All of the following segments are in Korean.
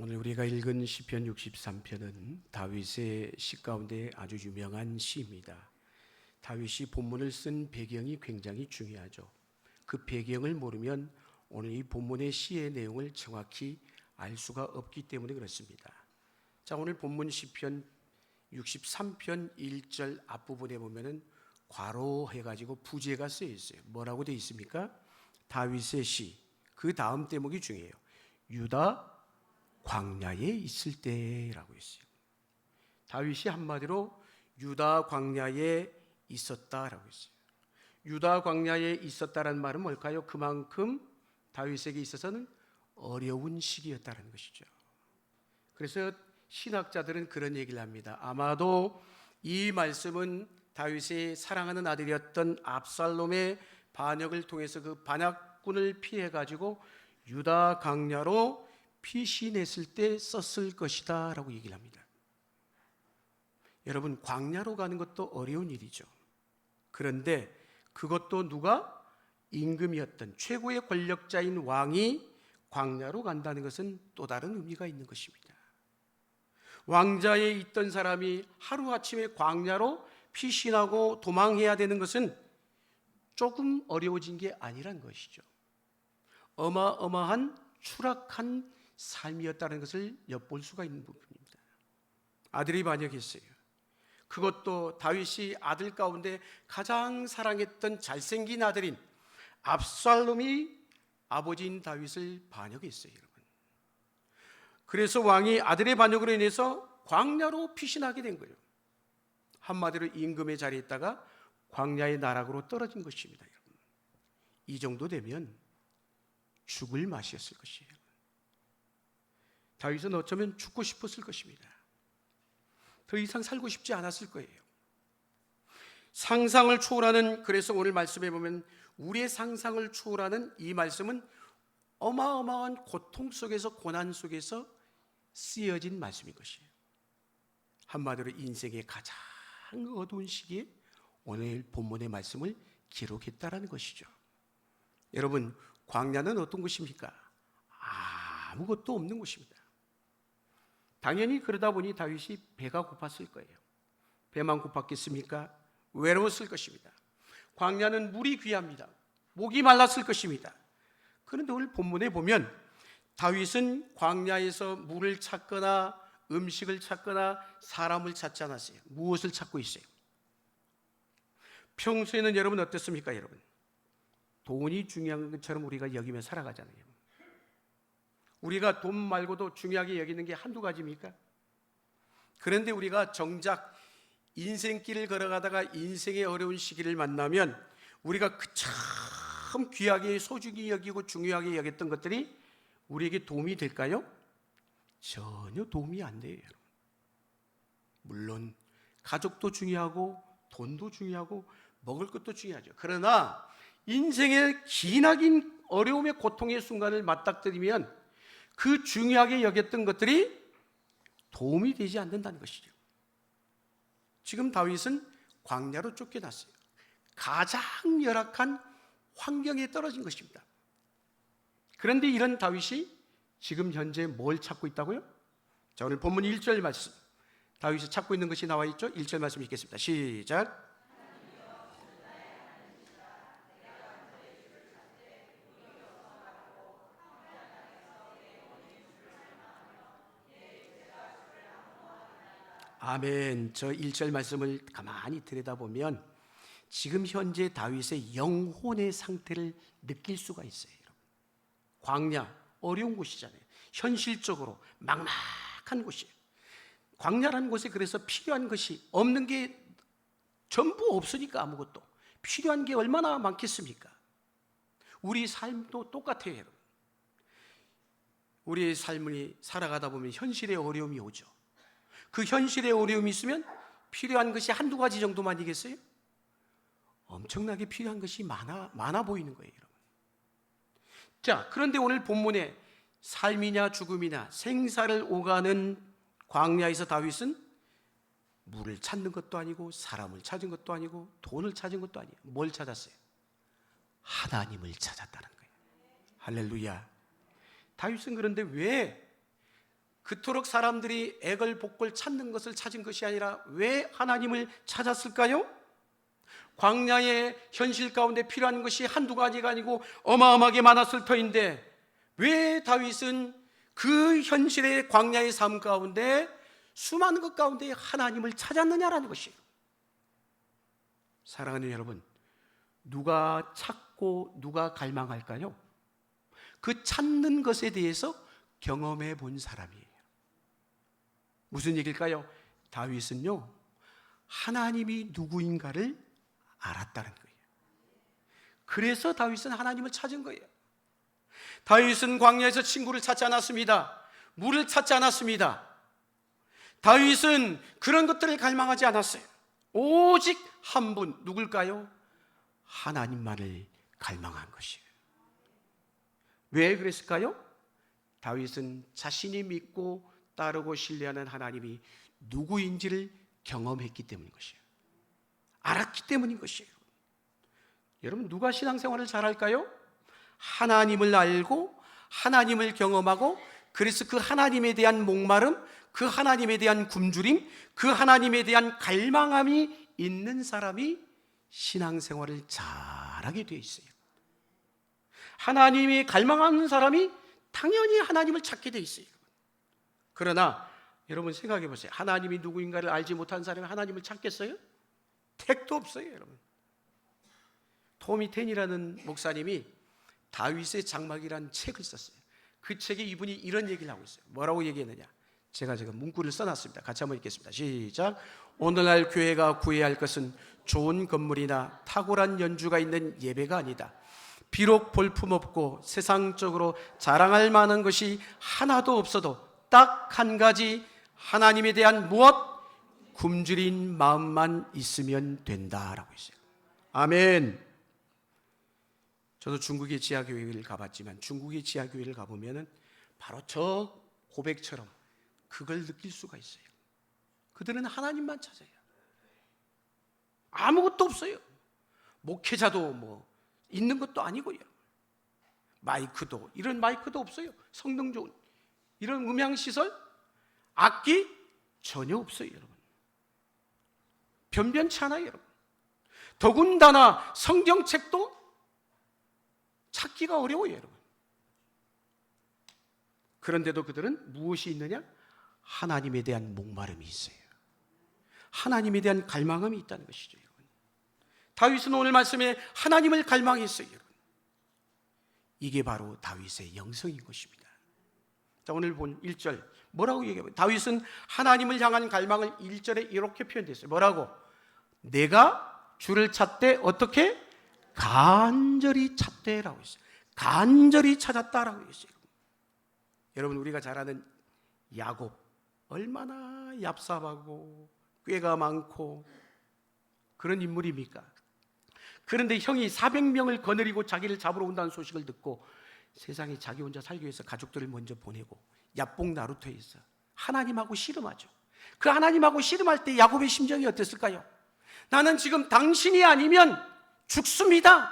오늘 우리가 읽은 시편 63편은 다윗의 시 가운데 아주 유명한 시입니다. 다윗이 본문을 쓴 배경이 굉장히 중요하죠. 그 배경을 모르면 오늘 이 본문의 시의 내용을 정확히 알 수가 없기 때문에 그렇습니다. 자, 오늘 본문 시편 63편 1절 앞부분에 보면은 괄호해가지고 부제가 쓰여 있어요. 뭐라고 되어 있습니까? 다윗의 시. 그 다음 대목이 중요해요. 유다 광야에 있을 때라고 했어요. 다윗이 한마디로 유다 광야에 있었다라고 했어요. 유다 광야에 있었다라는 말은 뭘까요? 그만큼 다윗에게 있어서는 어려운 시기였다는 것이죠. 그래서 신학자들은 그런 얘기를 합니다. 아마도 이 말씀은 다윗의 사랑하는 아들이었던 압살롬의 반역을 통해서 그 반역군을 피해 가지고 유다 광야로 피신했을 때 썼을 것이다 라고 얘기를 합니다. 여러분, 광야로 가는 것도 어려운 일이죠. 그런데 그것도 누가? 임금이었던 최고의 권력자인 왕이 광야로 간다는 것은 또 다른 의미가 있는 것입니다. 왕자에 있던 사람이 하루아침에 광야로 피신하고 도망해야 되는 것은 조금 어려워진 게 아니란 것이죠. 어마어마한 추락한 삶이었다는 것을 엿볼 수가 있는 부분입니다. 아들이 반역했어요. 그것도 다윗이 아들 가운데 가장 사랑했던 잘생긴 아들인 압살롬이 아버지인 다윗을 반역했어요, 여러분. 그래서 왕이 아들의 반역으로 인해서 광야로 피신하게 된 거예요. 한마디로 임금의 자리에 있다가 광야의 나락으로 떨어진 것입니다, 여러분. 이 정도 되면 죽을 맛이었을 것이에요. 다윗은 어쩌면 죽고 싶었을 것입니다. 더 이상 살고 싶지 않았을 거예요. 상상을 초월하는, 그래서 오늘 말씀에 보면 우리의 상상을 초월하는 이 말씀은 어마어마한 고통 속에서, 고난 속에서 쓰여진 말씀인 것이에요. 한마디로 인생의 가장 어두운 시기에 오늘 본문의 말씀을 기록했다라는 것이죠. 여러분, 광야는 어떤 곳입니까? 아무것도 없는 곳입니다. 당연히 그러다 보니 다윗이 배가 고팠을 거예요. 배만 고팠겠습니까? 외로웠을 것입니다. 광야는 물이 귀합니다. 목이 말랐을 것입니다. 그런데 오늘 본문에 보면 다윗은 광야에서 물을 찾거나 음식을 찾거나 사람을 찾지 않았어요. 무엇을 찾고 있어요? 평소에는 여러분 어떻습니까? 여러분, 돈이 중요한 것처럼 우리가 여기며 살아가잖아요. 우리가 돈 말고도 중요하게 여기는 게 한두 가지입니까? 그런데 우리가 정작 인생길을 걸어가다가 인생의 어려운 시기를 만나면 우리가 그 참 귀하게 소중히 여기고 중요하게 여겼던 것들이 우리에게 도움이 될까요? 전혀 도움이 안 돼요, 여러분. 물론 가족도 중요하고 돈도 중요하고 먹을 것도 중요하죠. 그러나 인생의 기나긴 어려움의 고통의 순간을 맞닥뜨리면 그 중요하게 여겼던 것들이 도움이 되지 않는다는 것이죠. 지금 다윗은 광야로 쫓겨났어요. 가장 열악한 환경에 떨어진 것입니다. 그런데 이런 다윗이 지금 현재 뭘 찾고 있다고요? 자, 오늘 본문 1절 말씀, 다윗이 찾고 있는 것이 나와 있죠. 1절 말씀 읽겠습니다. 시작. 아멘. 저 1절 말씀을 가만히 들여다보면 지금 현재 다윗의 영혼의 상태를 느낄 수가 있어요, 여러분. 광야, 어려운 곳이잖아요. 현실적으로 막막한 곳이에요. 광야라는 곳에 그래서 필요한 것이 없는 게 전부 없으니까 아무것도. 필요한 게 얼마나 많겠습니까? 우리 삶도 똑같아요, 여러분. 우리의 삶을 살아가다 보면 현실의 어려움이 오죠. 그 현실의 어려움이 있으면 필요한 것이 한두 가지 정도만이겠어요? 엄청나게 필요한 것이 많아 보이는 거예요, 여러분. 자, 그런데 오늘 본문에 삶이냐 죽음이냐 생사를 오가는 광야에서 다윗은 물을 찾는 것도 아니고 사람을 찾은 것도 아니고 돈을 찾은 것도 아니에요. 뭘 찾았어요? 하나님을 찾았다는 거예요. 할렐루야. 다윗은 그런데 왜 그토록 사람들이 애걸복걸 찾는 것을 찾은 것이 아니라 왜 하나님을 찾았을까요? 광야의 현실 가운데 필요한 것이 한두 가지가 아니고 어마어마하게 많았을 터인데 왜 다윗은 그 현실의 광야의 삶 가운데 수많은 것 가운데 하나님을 찾았느냐라는 것이에요. 사랑하는 여러분, 누가 찾고 누가 갈망할까요? 그 찾는 것에 대해서 경험해 본 사람이에요. 무슨 얘기일까요? 다윗은요, 하나님이 누구인가를 알았다는 거예요. 그래서 다윗은 하나님을 찾은 거예요. 다윗은 광야에서 친구를 찾지 않았습니다. 물을 찾지 않았습니다. 다윗은 그런 것들을 갈망하지 않았어요. 오직 한 분, 누굴까요? 하나님만을 갈망한 것이에요. 왜 그랬을까요? 다윗은 자신이 믿고 따르고 신뢰하는 하나님이 누구인지를 경험했기 때문인 것이에요. 알았기 때문인 것이에요. 여러분, 누가 신앙생활을 잘할까요? 하나님을 알고 하나님을 경험하고 그래서 그 하나님에 대한 목마름, 그 하나님에 대한 굶주림, 그 하나님에 대한 갈망함이 있는 사람이 신앙생활을 잘하게 되어 있어요. 하나님이 갈망하는 사람이 당연히 하나님을 찾게 되어 있어요. 그러나 여러분 생각해 보세요. 하나님이 누구인가를 알지 못한 사람이 하나님을 찾겠어요? 택도 없어요, 여러분. 토미 텐이라는 목사님이 다윗의 장막이라는 책을 썼어요. 그 책에 이분이 이런 얘기를 하고 있어요. 뭐라고 얘기했느냐? 제가 지금 문구를 써놨습니다. 같이 한번 읽겠습니다. 시작. 오늘날 교회가 구해야 할 것은 좋은 건물이나 탁월한 연주가 있는 예배가 아니다. 비록 볼품없고 세상적으로 자랑할 만한 것이 하나도 없어도 딱 한 가지 하나님에 대한 무엇? 굶주린 마음만 있으면 된다라고 했어요. 아멘. 저도 중국의 지하교회를 가봤지만 중국의 지하교회를 가보면 바로 저 고백처럼 그걸 느낄 수가 있어요. 그들은 하나님만 찾아요. 아무것도 없어요. 목회자도 뭐 있는 것도 아니고요. 마이크도 이런 마이크도 없어요. 성능 좋은 이런 음향시설, 악기 전혀 없어요, 여러분. 변변치 않아요, 여러분. 더군다나 성경책도 찾기가 어려워요, 여러분. 그런데도 그들은 무엇이 있느냐? 하나님에 대한 목마름이 있어요. 하나님에 대한 갈망함이 있다는 것이죠, 여러분. 다윗은 오늘 말씀에 하나님을 갈망했어요, 여러분. 이게 바로 다윗의 영성인 것입니다. 자, 오늘 본 1절 뭐라고 얘기해요? 다윗은 하나님을 향한 갈망을 1절에 이렇게 표현됐어요. 뭐라고? 내가 주를 찾되 어떻게? 간절히 찾되라고 했어요. 간절히 찾았다라고 했어요. 여러분, 우리가 잘 아는 야곱 얼마나 얍삽하고 꾀가 많고 그런 인물입니까? 그런데 형이 400명을 거느리고 자기를 잡으러 온다는 소식을 듣고 세상에 자기 혼자 살기 위해서 가족들을 먼저 보내고 야뽕 나루터에서 하나님하고 씨름하죠. 그 하나님하고 씨름할 때 야곱의 심정이 어땠을까요? 나는 지금 당신이 아니면 죽습니다.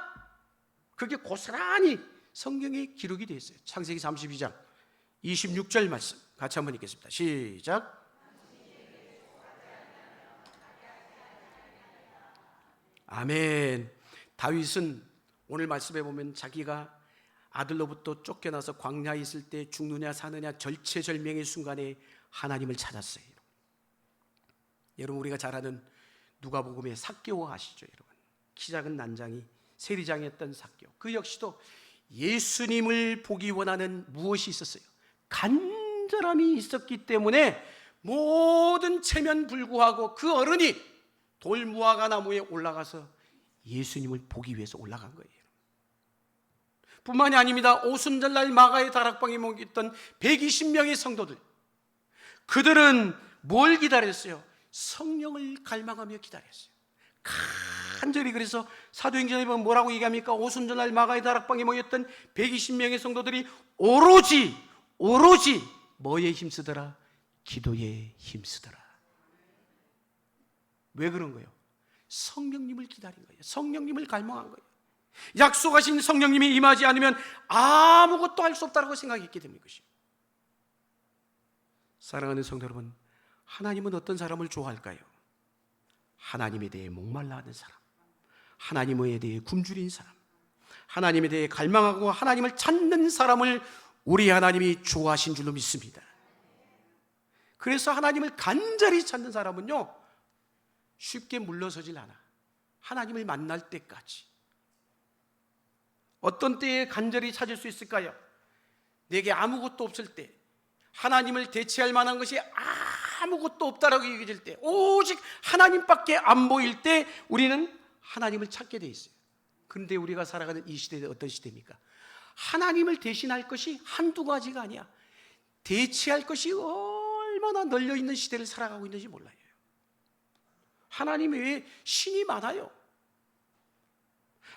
그게 고스란히 성경에 기록이 되어 있어요. 창세기 32장 26절 말씀 같이 한번 읽겠습니다. 시작. 아멘. 다윗은 오늘 말씀해 보면 자기가 아들로부터 쫓겨나서 광야에 있을 때 죽느냐 사느냐 절체절명의 순간에 하나님을 찾았어요. 여러분, 우리가 잘 아는 누가복음의 삭개오 아시죠, 여러분? 키 작은 난장이 세리장이었던 삭개오. 그 역시도 예수님을 보기 원하는 무엇이 있었어요? 간절함이 있었기 때문에 모든 체면 불구하고 그 어른이 돌무화과 나무에 올라가서 예수님을 보기 위해서 올라간 거예요. 뿐만이 아닙니다. 오순절날 마가의 다락방에 모였던 120명의 성도들, 그들은 뭘 기다렸어요? 성령을 갈망하며 기다렸어요. 간절히. 그래서 사도행전에 보면 뭐라고 얘기합니까? 오순절날 마가의 다락방에 모였던 120명의 성도들이 오로지 뭐에 힘쓰더라? 기도에 힘쓰더라. 왜 그런 거예요? 성령님을 기다린 거예요. 성령님을 갈망한 거예요. 약속하신 성령님이 임하지 않으면 아무것도 할 수 없다고 생각했기 때문인 것이에요. 사랑하는 성도 여러분, 하나님은 어떤 사람을 좋아할까요? 하나님에 대해 목말라 하는 사람, 하나님에 대해 굶주린 사람, 하나님에 대해 갈망하고 하나님을 찾는 사람을 우리 하나님이 좋아하신 줄로 믿습니다. 그래서 하나님을 간절히 찾는 사람은요, 쉽게 물러서질 않아. 하나님을 만날 때까지. 어떤 때에 간절히 찾을 수 있을까요? 내게 아무것도 없을 때, 하나님을 대체할 만한 것이 아무것도 없다라고 얘기해질 때, 오직 하나님밖에 안 보일 때 우리는 하나님을 찾게 돼 있어요. 그런데 우리가 살아가는 이 시대는 어떤 시대입니까? 하나님을 대신할 것이 한두 가지가 아니야. 대체할 것이 얼마나 널려 있는 시대를 살아가고 있는지 몰라요. 하나님 외에 신이 많아요.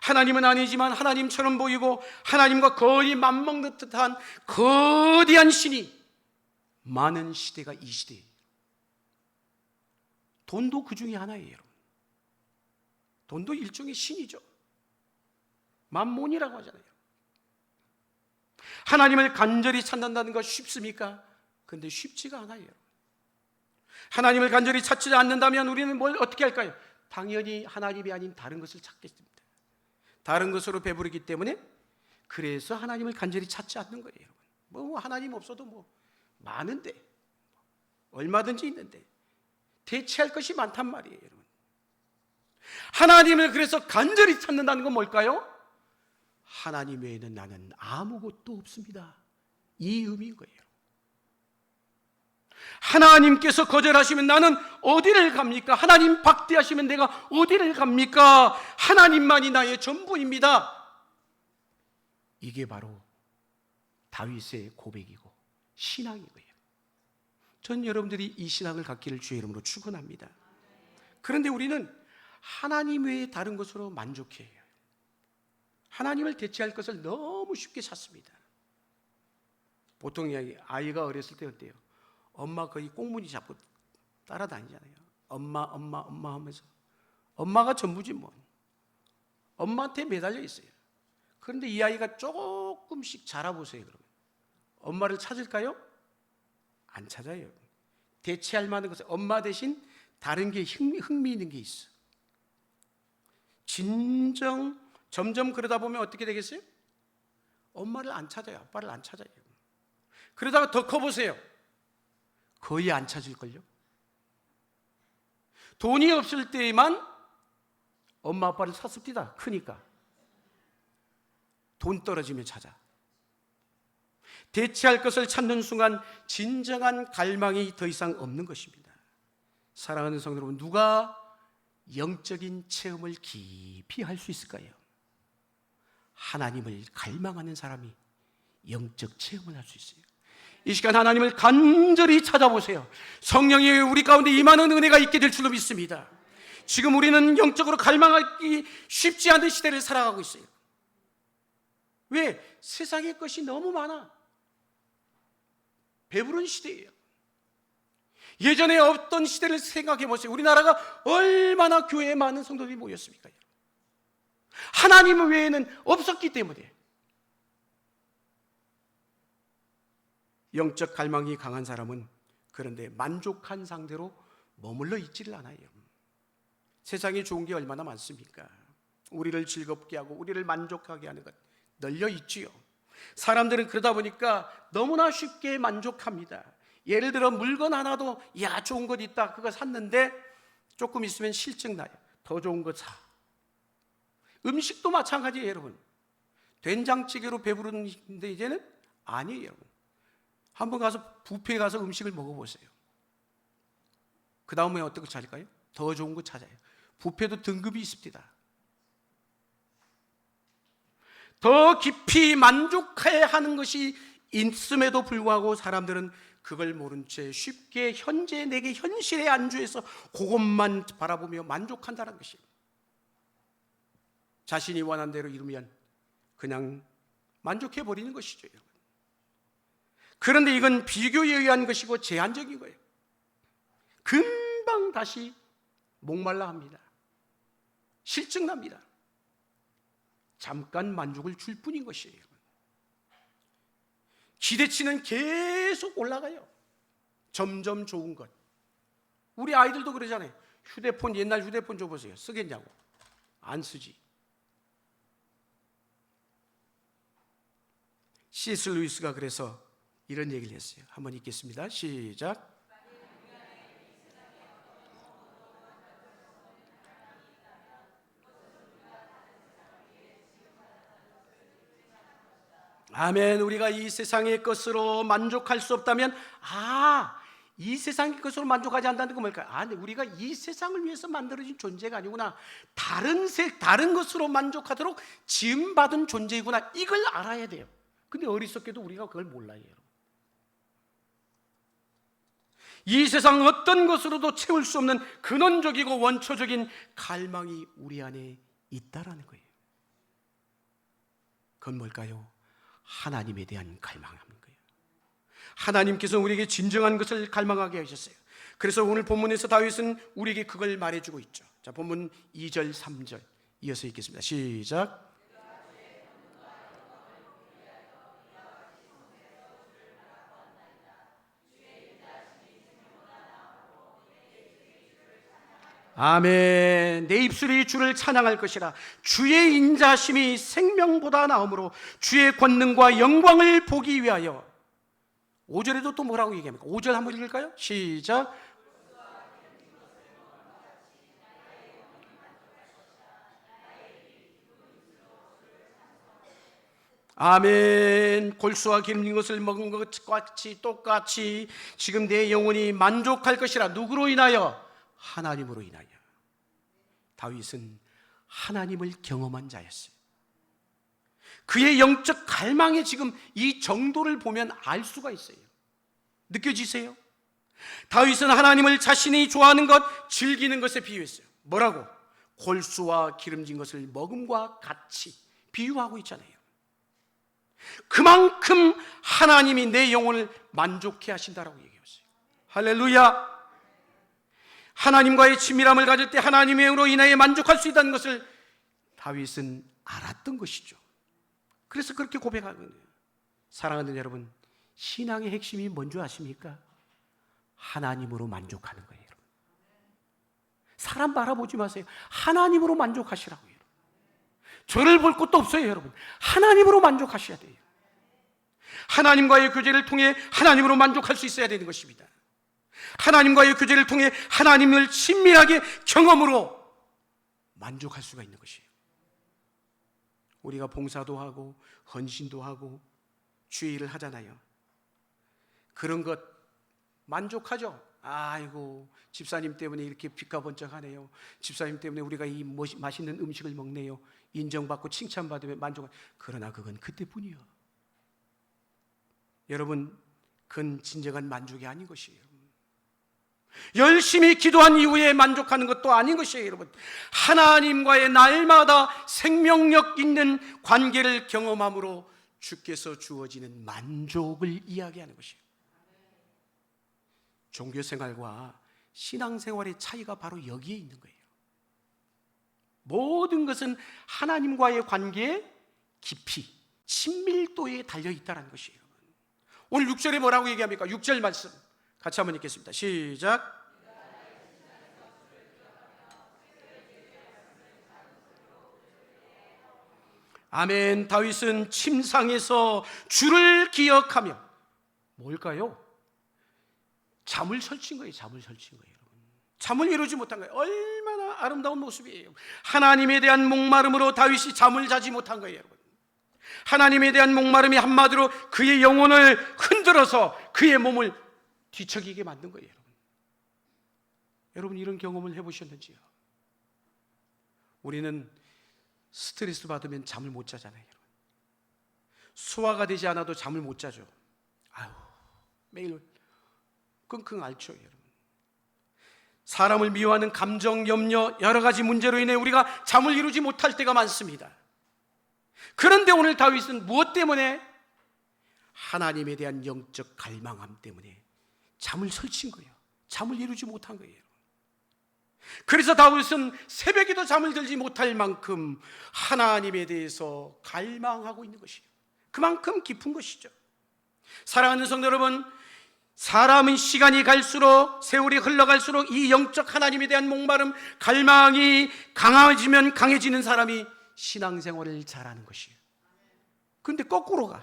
하나님은 아니지만 하나님처럼 보이고 하나님과 거의 맞먹는 듯한 거대한 신이 많은 시대가 이 시대예요. 돈도 그 중에 하나예요, 여러분. 돈도 일종의 신이죠. 만몬이라고 하잖아요. 하나님을 간절히 찾는다는 것 쉽습니까? 그런데 쉽지가 않아요. 하나님을 간절히 찾지 않는다면 우리는 뭘 어떻게 할까요? 당연히 하나님이 아닌 다른 것을 찾겠습니다. 다른 것으로 배부르기 때문에 그래서 하나님을 간절히 찾지 않는 거예요, 여러분. 뭐 하나님 없어도 뭐 많은데, 얼마든지 있는데 대체할 것이 많단 말이에요, 여러분. 하나님을 그래서 간절히 찾는다는 건 뭘까요? 하나님 외에는 나는 아무것도 없습니다, 이 의미인 거예요. 하나님께서 거절하시면 나는 어디를 갑니까? 하나님 박대하시면 내가 어디를 갑니까? 하나님만이 나의 전부입니다. 이게 바로 다윗의 고백이고 신앙이고요. 전 여러분들이 이 신앙을 갖기를 주의 이름으로 축원합니다. 그런데 우리는 하나님 외에 다른 것으로 만족해요. 하나님을 대체할 것을 너무 쉽게 찾습니다. 보통 아이가 어렸을 때 어때요? 엄마 거의 꽁무니 잡고 따라다니잖아요. 엄마 하면서 엄마가 전부지 뭐. 엄마한테 매달려 있어요. 그런데 이 아이가 조금씩 자라보세요. 그러면 엄마를 찾을까요? 안 찾아요. 대체할 만한 것은 엄마 대신 다른 게 흥미있는 게 있어. 점점 그러다 보면 어떻게 되겠어요? 엄마를 안 찾아요. 아빠를 안 찾아요. 그러다가 더 커보세요. 거의 안 찾을걸요? 돈이 없을 때에만 엄마 아빠를 찾습니다. 크니까. 돈 떨어지면 찾아. 대체할 것을 찾는 순간 진정한 갈망이 더 이상 없는 것입니다. 사랑하는 성도 여러분, 누가 영적인 체험을 깊이 할 수 있을까요? 하나님을 갈망하는 사람이 영적 체험을 할 수 있어요. 이 시간 하나님을 간절히 찾아보세요. 성령이 우리 가운데 임하는 은혜가 있게 될 줄로 믿습니다. 지금 우리는 영적으로 갈망하기 쉽지 않은 시대를 살아가고 있어요. 왜? 세상의 것이 너무 많아. 배부른 시대예요. 예전에 없던 시대를 생각해 보세요. 우리나라가 얼마나 교회에 많은 성도들이 모였습니까? 하나님 외에는 없었기 때문에. 영적 갈망이 강한 사람은 그런데 만족한 상태로 머물러 있지를 않아요. 세상에 좋은 게 얼마나 많습니까? 우리를 즐겁게 하고 우리를 만족하게 하는 것 널려 있지요. 사람들은 그러다 보니까 너무나 쉽게 만족합니다. 예를 들어 물건 하나도 야 좋은 것 있다 그거 샀는데 조금 있으면 실증 나요. 더 좋은 거 사. 음식도 마찬가지예요, 여러분. 된장찌개로 배부른데 이제는 아니에요, 여러분. 한번 가서 뷔페에 가서 음식을 먹어보세요. 그 다음에 어떤 거 찾을까요? 더 좋은 거 찾아요. 뷔페도 등급이 있습니다. 더 깊이 만족해야 하는 것이 있음에도 불구하고 사람들은 그걸 모른 채 쉽게 현재 내게 현실에 안주해서 그것만 바라보며 만족한다는 것이에요. 자신이 원한 대로 이루면 그냥 만족해버리는 것이죠, 여러분. 그런데 이건 비교에 의한 것이고 제한적인 거예요. 금방 다시 목말라 합니다. 실증납니다. 잠깐 만족을 줄 뿐인 것이에요. 기대치는 계속 올라가요. 점점 좋은 것. 우리 아이들도 그러잖아요. 휴대폰, 옛날 휴대폰 줘보세요. 쓰겠냐고. 안 쓰지. C.S. 루이스가 그래서 이런 얘기를 했어요. 한번 읽겠습니다. 시작. 아멘. 우리가 이 세상의 것으로 만족할 수 없다면, 이 세상의 것으로 만족하지 않는다는 건 뭘까요? 근데 우리가 이 세상을 위해서 만들어진 존재가 아니구나. 다른 것으로 만족하도록 지음받은 존재이구나. 이걸 알아야 돼요. 근데 어리석게도 우리가 그걸 몰라요. 이 세상 어떤 것으로도 채울 수 없는 근원적이고 원초적인 갈망이 우리 안에 있다라는 거예요. 그건 뭘까요? 하나님에 대한 갈망하는 거예요. 하나님께서 우리에게 진정한 것을 갈망하게 하셨어요. 그래서 오늘 본문에서 다윗은 우리에게 그걸 말해주고 있죠. 자, 본문 2절 3절 이어서 읽겠습니다. 시작. 아멘. 내 입술이 주를 찬양할 것이라. 주의 인자심이 생명보다 나음으로 주의 권능과 영광을 보기 위하여. 5절에도 또 뭐라고 얘기합니까? 5절 한번 읽을까요? 시작. 아멘. 골수와 기름진 것을 먹은 것과 똑같이 지금 내 영혼이 만족할 것이라. 누구로 인하여? 하나님으로 인하여. 다윗은 하나님을 경험한 자였어요. 그의 영적 갈망의 지금 이 정도를 보면 알 수가 있어요. 느껴지세요? 다윗은 하나님을 자신이 좋아하는 것, 즐기는 것에 비유했어요. 뭐라고? 골수와 기름진 것을 먹음과 같이 비유하고 있잖아요. 그만큼 하나님이 내 영혼을 만족해 하신다라고 얘기했어요. 할렐루야. 하나님과의 친밀함을 가질 때 하나님으로 인하여 만족할 수 있다는 것을 다윗은 알았던 것이죠. 그래서 그렇게 고백하거든요. 사랑하는 여러분, 신앙의 핵심이 뭔지 아십니까? 하나님으로 만족하는 거예요. 여러분. 사람 바라보지 마세요. 하나님으로 만족하시라고요. 저를 볼 것도 없어요. 여러분, 하나님으로 만족하셔야 돼요. 하나님과의 교제를 통해 하나님으로 만족할 수 있어야 되는 것입니다. 하나님과의 교제를 통해 하나님을 친밀하게 경험으로 만족할 수가 있는 것이에요. 우리가 봉사도 하고 헌신도 하고 주의 일을 하잖아요. 그런 것 만족하죠. 아이고, 집사님 때문에 이렇게 빛가번쩍하네요. 집사님 때문에 우리가 이 맛있는 음식을 먹네요. 인정받고 칭찬받으면 만족하. 그러나 그건 그때뿐이요. 여러분, 그건 진정한 만족이 아닌 것이에요. 열심히 기도한 이후에 만족하는 것도 아닌 것이에요. 여러분, 하나님과의 날마다 생명력 있는 관계를 경험함으로 주께서 주어지는 만족을 이야기하는 것이에요. 종교생활과 신앙생활의 차이가 바로 여기에 있는 거예요. 모든 것은 하나님과의 관계의 깊이, 친밀도에 달려있다는 것이에요. 오늘 6절에 뭐라고 얘기합니까? 6절 말씀 같이 한번 읽겠습니다. 시작. 아멘. 다윗은 침상에서 주를 기억하며 뭘까요? 잠을 설친 거예요. 잠을 설친 거예요. 잠을 이루지 못한 거예요. 얼마나 아름다운 모습이에요. 하나님에 대한 목마름으로 다윗이 잠을 자지 못한 거예요. 여러분, 하나님에 대한 목마름이 한마디로 그의 영혼을 흔들어서 그의 몸을 뒤척이게 만든 거예요. 여러분, 이런 경험을 해보셨는지요? 우리는 스트레스 받으면 잠을 못 자잖아요. 소화가 되지 않아도 잠을 못 자죠. 매일 끙끙 앓죠. 여러분, 사람을 미워하는 감정, 염려, 여러 가지 문제로 인해 우리가 잠을 이루지 못할 때가 많습니다. 그런데 오늘 다윗은 무엇 때문에? 하나님에 대한 영적 갈망함 때문에 잠을 설친 거예요. 잠을 이루지 못한 거예요. 그래서 다윗은 새벽에도 잠을 들지 못할 만큼 하나님에 대해서 갈망하고 있는 것이에요. 그만큼 깊은 것이죠. 사랑하는 성도 여러분, 사람은 시간이 갈수록, 세월이 흘러갈수록 이 영적 하나님에 대한 목마름, 갈망이 강해지면 강해지는 사람이 신앙생활을 잘하는 것이에요. 그런데 거꾸로 가.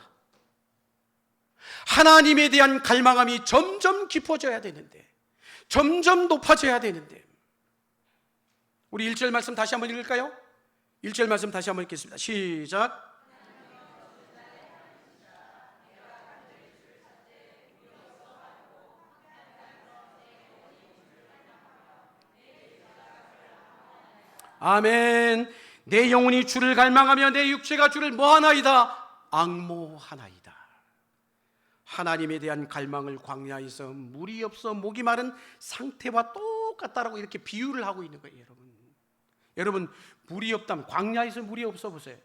하나님에 대한 갈망함이 점점 깊어져야 되는데, 점점 높아져야 되는데, 우리 1절 말씀 다시 한번 읽을까요? 1절 말씀 다시 한번 읽겠습니다. 시작. 아멘. 내 영혼이 주를 갈망하며 내 육체가 주를 뭐하나이다? 앙모하나이다. 하나님에 대한 갈망을 광야에서 물이 없어 목이 마른 상태와 똑같다라고 이렇게 비유를 하고 있는 거예요. 여러분 물이 없다면, 광야에서 물이 없어 보세요.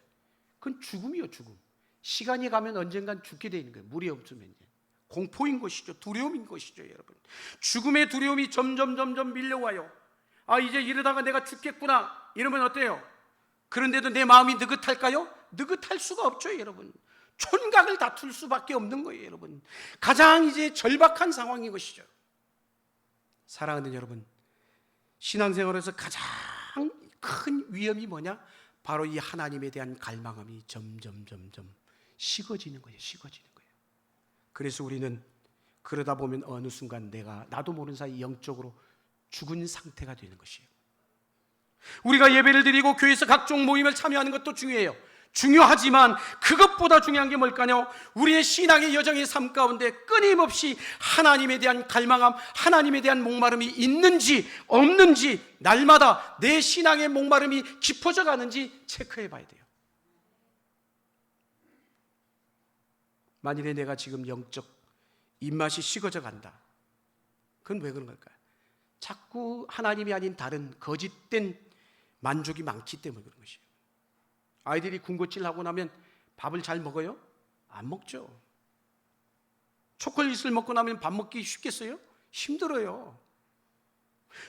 그건 죽음이요, 죽음. 시간이 가면 언젠간 죽게 되는 거예요. 물이 없으면 공포인 것이죠. 두려움인 것이죠. 여러분, 죽음의 두려움이 점점 밀려와요. 아, 이제 이러다가 내가 죽겠구나 이러면 어때요? 그런데도 내 마음이 느긋할까요? 느긋할 수가 없죠. 여러분, 촌각을 다툴 수밖에 없는 거예요. 여러분, 가장 이제 절박한 상황인 것이죠. 사랑하는 여러분, 신앙생활에서 가장 큰 위험이 뭐냐? 바로 이 하나님에 대한 갈망함이 점점 식어지는 거예요. 식어지는 거예요. 그래서 우리는 그러다 보면 어느 순간 나도 모르는 사이 영적으로 죽은 상태가 되는 것이에요. 우리가 예배를 드리고 교회에서 각종 모임을 참여하는 것도 중요해요. 중요하지만 그것보다 중요한 게 뭘까요? 우리의 신앙의 여정의 삶 가운데 끊임없이 하나님에 대한 갈망함, 하나님에 대한 목마름이 있는지 없는지, 날마다 내 신앙의 목마름이 깊어져 가는지 체크해 봐야 돼요. 만일에 내가 지금 영적 입맛이 식어져 간다, 그건 왜 그런 걸까요? 자꾸 하나님이 아닌 다른 거짓된 만족이 많기 때문에 그런 것이에요. 아이들이 군것질 하고 나면 밥을 잘 먹어요? 안 먹죠. 초콜릿을 먹고 나면 밥 먹기 쉽겠어요? 힘들어요.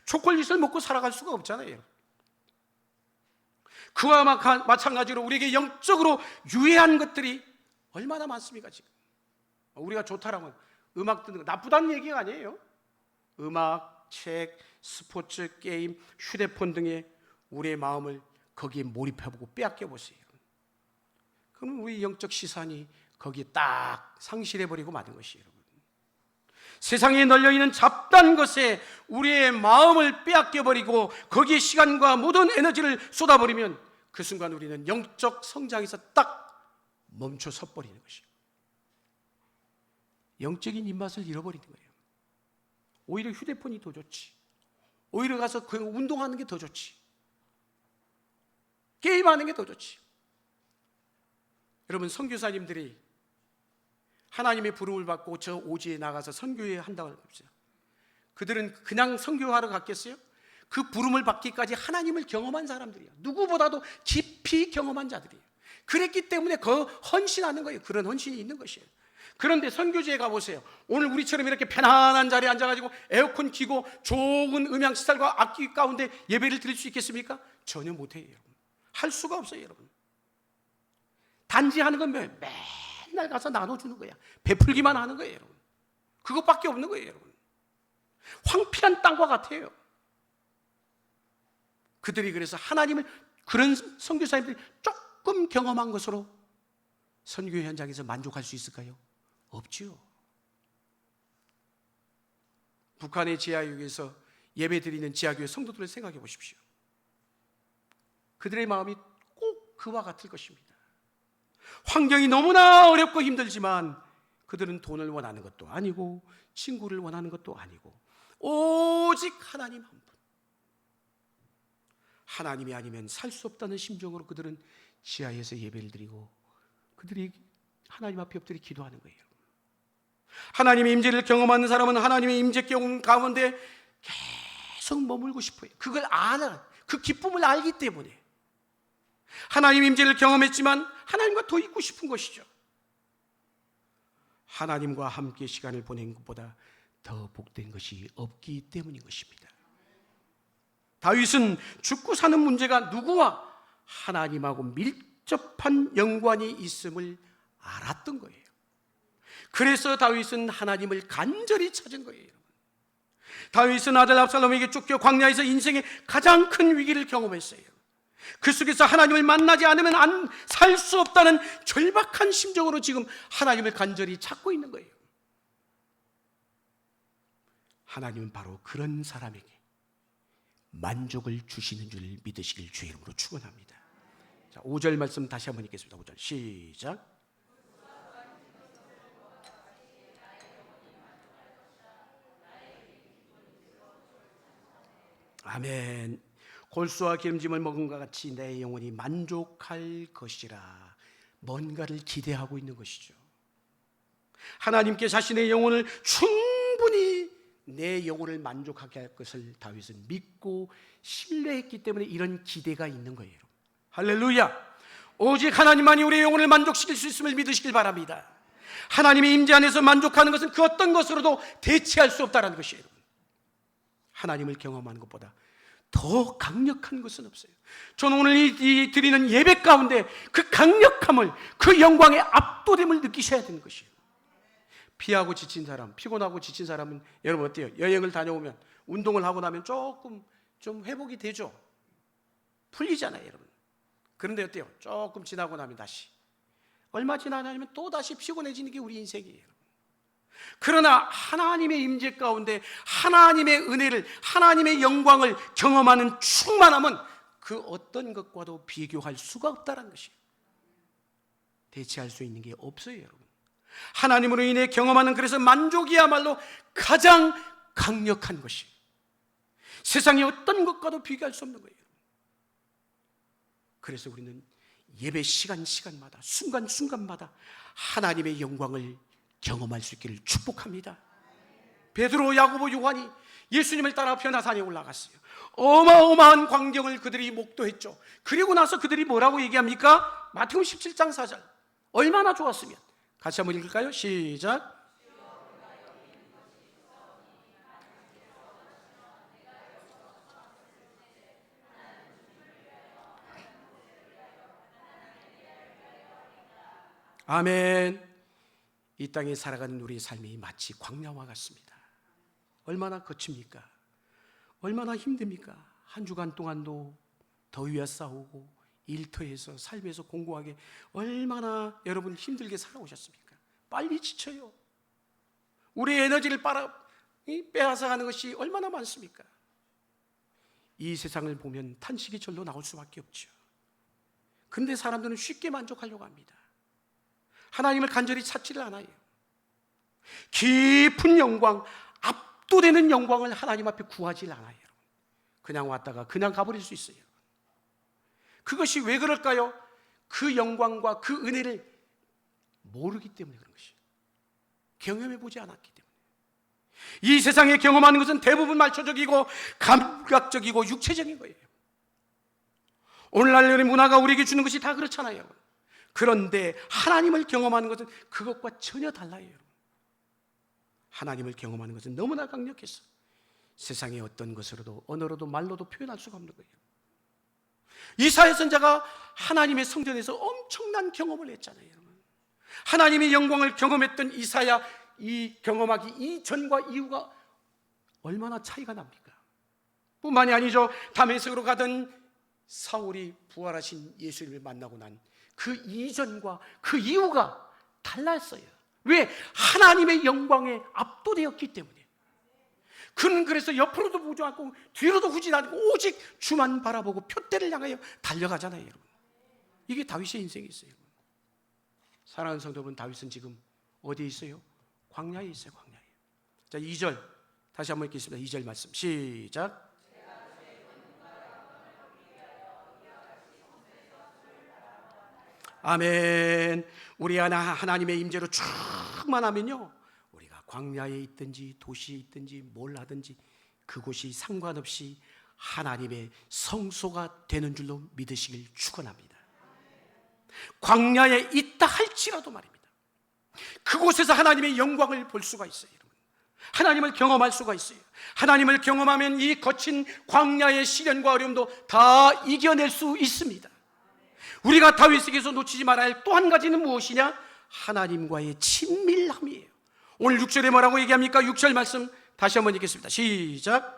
초콜릿을 먹고 살아갈 수가 없잖아요. 그와 마찬가지로 우리에게 영적으로 유해한 것들이 얼마나 많습니까? 지금 우리가 좋다라고 음악 듣는 거 나쁘다는 얘기가 아니에요. 음악, 책, 스포츠, 게임, 휴대폰 등의 우리의 마음을 거기에 몰입해보고 빼앗겨보세요. 그럼 우리 영적 시선이 거기에 딱 상실해버리고 마는 것이에요. 여러분, 세상에 널려있는 잡다한 것에 우리의 마음을 빼앗겨버리고 거기에 시간과 모든 에너지를 쏟아버리면 그 순간 우리는 영적 성장에서 딱 멈춰 서버리는 것이에요. 영적인 입맛을 잃어버리는 거예요. 오히려 휴대폰이 더 좋지, 오히려 가서 그 운동하는 게 더 좋지, 게임하는 게 더 좋지. 여러분, 선교사님들이 하나님의 부름을 받고 저 오지에 나가서 선교회 한다고 합시다. 그들은 그냥 선교하러 갔겠어요? 그 부름을 받기까지 하나님을 경험한 사람들이에요. 누구보다도 깊이 경험한 자들이에요. 그랬기 때문에 그 헌신하는 거예요. 그런 헌신이 있는 것이에요. 그런데 선교지에 가보세요. 오늘 우리처럼 이렇게 편안한 자리에 앉아가지고 에어컨 켜고 좋은 음향시설과 악기 가운데 예배를 드릴 수 있겠습니까? 전혀 못해요. 여러분, 할 수가 없어요. 여러분, 단지 하는 건 맨날 가서 나눠주는 거야. 베풀기만 하는 거예요. 여러분, 그것밖에 없는 거예요. 여러분, 황폐한 땅과 같아요. 그들이 그래서 하나님을, 그런 선교사님들이 조금 경험한 것으로 선교 현장에서 만족할 수 있을까요? 없지요. 북한의 지하교회에서 예배드리는 지하교회 성도들을 생각해 보십시오. 그들의 마음이 꼭 그와 같을 것입니다. 환경이 너무나 어렵고 힘들지만 그들은 돈을 원하는 것도 아니고 친구를 원하는 것도 아니고 오직 하나님 한 분, 하나님이 아니면 살 수 없다는 심정으로 그들은 지하에서 예배를 드리고 그들이 하나님 앞에 엎드려 기도하는 거예요. 하나님의 임재를 경험하는 사람은 하나님의 임재 경험 가운데 계속 머물고 싶어요. 그걸 알아. 그 기쁨을 알기 때문에. 하나님의 임재를 경험했지만 하나님과 더 있고 싶은 것이죠. 하나님과 함께 시간을 보낸 것보다 더 복된 것이 없기 때문인 것입니다. 다윗은 죽고 사는 문제가 누구와 하나님하고 밀접한 연관이 있음을 알았던 거예요. 그래서 다윗은 하나님을 간절히 찾은 거예요. 다윗은 아들 압살롬에게 쫓겨 광야에서 인생의 가장 큰 위기를 경험했어요. 그 속에서 하나님을 만나지 않으면 살 수 없다는 절박한 심정으로 지금 하나님을 간절히 찾고 있는 거예요. 하나님은 바로 그런 사람에게 만족을 주시는 줄 믿으시길 주의 이름으로 축원합니다. 자, 5절 말씀 다시 한번 읽겠습니다. 5절 시작. 아멘. 골수와 기름짐을 먹은 것 같이 내 영혼이 만족할 것이라. 뭔가를 기대하고 있는 것이죠. 하나님께 자신의 영혼을 충분히 내 영혼을 만족하게 할 것을 다윗은 믿고 신뢰했기 때문에 이런 기대가 있는 거예요. 할렐루야. 오직 하나님만이 우리의 영혼을 만족시킬 수 있음을 믿으시길 바랍니다. 하나님의 임재 안에서 만족하는 것은 그 어떤 것으로도 대체할 수 없다는 것이에요. 하나님을 경험하는 것보다 더 강력한 것은 없어요. 저는 오늘 이 드리는 예배 가운데 그 강력함을, 그 영광의 압도됨을 느끼셔야 되는 것이에요. 피하고 지친 사람, 피곤하고 지친 사람은 여러분 어때요? 여행을 다녀오면, 운동을 하고 나면 조금 좀 회복이 되죠. 풀리잖아요, 여러분. 그런데 어때요? 조금 지나고 나면 다시, 얼마 지나면 또 다시 피곤해지는 게 우리 인생이에요. 그러나 하나님의 임재 가운데 하나님의 은혜를, 하나님의 영광을 경험하는 충만함은 그 어떤 것과도 비교할 수가 없다는 것이에요. 대체할 수 있는 게 없어요, 여러분. 하나님으로 인해 경험하는, 그래서 만족이야말로 가장 강력한 것이에요. 세상의 어떤 것과도 비교할 수 없는 거예요. 그래서 우리는 예배 시간마다, 순간순간마다 하나님의 영광을 경험할 수 있기를 축복합니다. 베드로, 야고보, 요한이 예수님을 따라 변화산에 올라갔어요. 어마어마한 광경을 그들이 목도했죠. 그리고 나서 그들이 뭐라고 얘기합니까? 마태복음 17장 4절. 얼마나 좋았으면. 같이 한번 읽을까요? 시작. 아멘. 이 땅에 살아가는 우리의 삶이 마치 광야와 같습니다. 얼마나 거칩니까? 얼마나 힘듭니까? 한 주간 동안도 더위와 싸우고 일터에서, 삶에서 공고하게 얼마나 여러분 힘들게 살아오셨습니까? 빨리 지쳐요. 우리의 에너지를 빼앗아가는 것이 얼마나 많습니까? 이 세상을 보면 탄식이 절로 나올 수밖에 없죠. 그런데 사람들은 쉽게 만족하려고 합니다. 하나님을 간절히 찾지를 않아요. 깊은 영광, 압도되는 영광을 하나님 앞에 구하지 않아요. 그냥 왔다가 그냥 가버릴 수 있어요. 그것이 왜 그럴까요? 그 영광과 그 은혜를 모르기 때문에 그런 것이에요. 경험해보지 않았기 때문에. 이 세상에 경험하는 것은 대부분 말초적이고 감각적이고 육체적인 거예요. 오늘날의 문화가 우리에게 주는 것이 다 그렇잖아요. 그런데 하나님을 경험하는 것은 그것과 전혀 달라요. 하나님을 경험하는 것은 너무나 강력해서 세상의 어떤 것으로도, 언어로도, 말로도 표현할 수가 없는 거예요. 이사야 선지자가 하나님의 성전에서 엄청난 경험을 했잖아요. 하나님의 영광을 경험했던 이사야, 이 경험하기 이전과 이후가 얼마나 차이가 납니까? 뿐만이 아니죠. 다메섹으로 가던 사울이 부활하신 예수님을 만나고 난 그 이전과 그 이후가 달랐어요. 왜? 하나님의 영광에 압도되었기 때문에. 그는 그래서 옆으로도 보지 않고 뒤로도 후진하지 않고 오직 주만 바라보고 표대를 향하여 달려가잖아요, 여러분. 이게 다윗의 인생이었어요. 사랑하는 성도 여러분, 다윗은 지금 어디에 있어요? 광야에 있어요, 광야에. 자, 2절 다시 한번 읽겠습니다. 2절 말씀 시작. 아멘. 우리 안에 하나님의 임재로 충만하면요, 우리가 광야에 있든지 도시에 있든지 뭘 하든지 그곳이 상관없이 하나님의 성소가 되는 줄로 믿으시길 축원합니다. 광야에 있다 할지라도 말입니다. 그곳에서 하나님의 영광을 볼 수가 있어요. 여러분. 하나님을 경험할 수가 있어요. 하나님을 경험하면 이 거친 광야의 시련과 어려움도 다 이겨낼 수 있습니다. 우리가 다윗에게서 놓치지 말아야 할 또 한 가지는 무엇이냐? 하나님과의 친밀함이에요. 오늘 6절에 뭐라고 얘기합니까? 6절 말씀 다시 한번 읽겠습니다. 시작.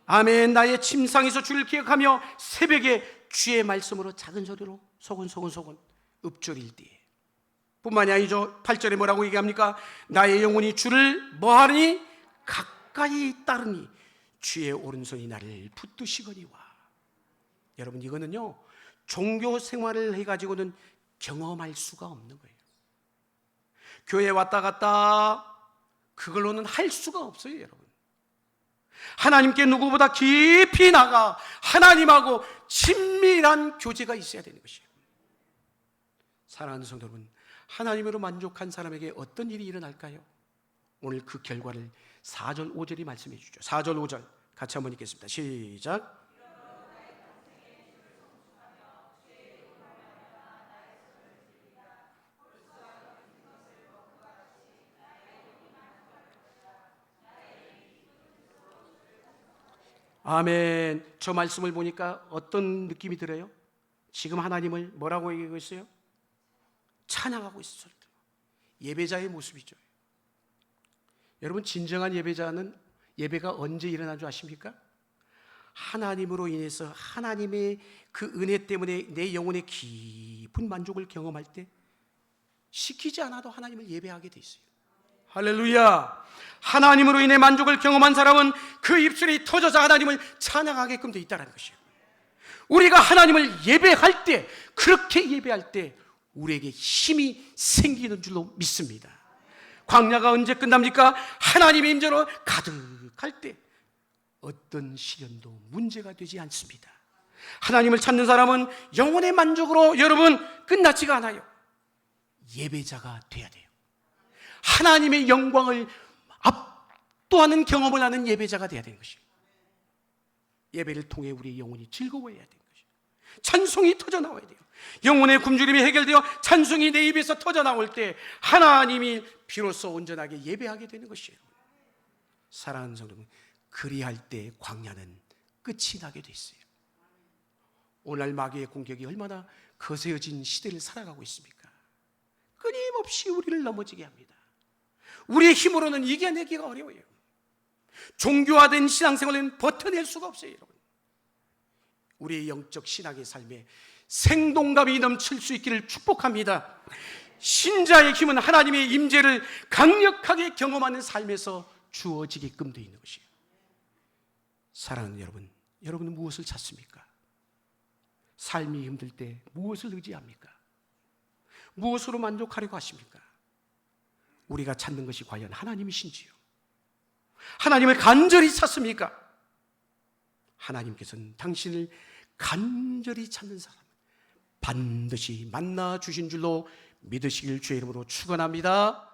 아멘. 나의 침상에서 주를 기억하며 새벽에 주의 말씀으로 작은 소리로 소곤소곤 읊조릴 때에. 뿐만이 아니죠. 8절에 뭐라고 얘기합니까? 나의 영혼이 주를 뭐하니? 가까이 따르니 주의 오른손이 나를 붙드시거니와. 여러분, 이거는요 종교 생활을 해가지고는 경험할 수가 없는 거예요. 교회 왔다 갔다 그걸로는 할 수가 없어요. 여러분, 하나님께 누구보다 깊이 나가 하나님하고 친밀한 교제가 있어야 되는 것이에요. 사랑하는 성도 여러분, 하나님으로 만족한 사람에게 어떤 일이 일어날까요? 오늘 그 결과를 4절 5절이 말씀해 주죠. 4절 5절 같이 한번 읽겠습니다. 시작. 아멘. 저 말씀을 보니까 어떤 느낌이 들어요? 지금 하나님을 뭐라고 얘기하고 있어요? 찬양하고 있어요. 예배자의 모습이죠. 여러분, 진정한 예배자는 예배가 언제 일어난 줄 아십니까? 하나님으로 인해서 하나님의 그 은혜 때문에 내 영혼의 깊은 만족을 경험할 때 시키지 않아도 하나님을 예배하게 돼 있어요. 할렐루야. 하나님으로 인해 만족을 경험한 사람은 그 입술이 터져서 하나님을 찬양하게끔 돼 있다는 것이에요. 우리가 하나님을 예배할 때, 그렇게 예배할 때 우리에게 힘이 생기는 줄로 믿습니다. 광야가 언제 끝납니까? 하나님의 임재로 가득할 때 어떤 시련도 문제가 되지 않습니다. 하나님을 찾는 사람은 영혼의 만족으로 여러분 끝나지가 않아요. 예배자가 돼야 돼요. 하나님의 영광을 압도하는 경험을 하는 예배자가 돼야 되는 것이에요. 예배를 통해 우리의 영혼이 즐거워해야 되는 것이에요. 찬송이 터져나와야 돼요. 영혼의 굶주림이 해결되어 찬송이 내 입에서 터져나올 때 하나님이 비로소 온전하게 예배하게 되는 것이에요. 사랑하는 성도는 그리할 때 광야는 끝이 나게 돼 있어요. 오늘 마귀의 공격이 얼마나 거세어진 시대를 살아가고 있습니까? 끊임없이 우리를 넘어지게 합니다. 우리의 힘으로는 이겨내기가 어려워요. 종교화된 신앙생활은 버텨낼 수가 없어요. 여러분, 우리의 영적 신앙의 삶에 생동감이 넘칠 수 있기를 축복합니다. 신자의 힘은 하나님의 임재를 강력하게 경험하는 삶에서 주어지게끔 되어 있는 것이에요. 사랑하는 여러분, 여러분은 무엇을 찾습니까? 삶이 힘들 때 무엇을 의지합니까? 무엇으로 만족하려고 하십니까? 우리가 찾는 것이 과연 하나님이신지요? 하나님을 간절히 찾습니까? 하나님께서는 당신을 간절히 찾는 사람을 반드시 만나 주신 줄로 믿으시길 주의 이름으로 축원합니다.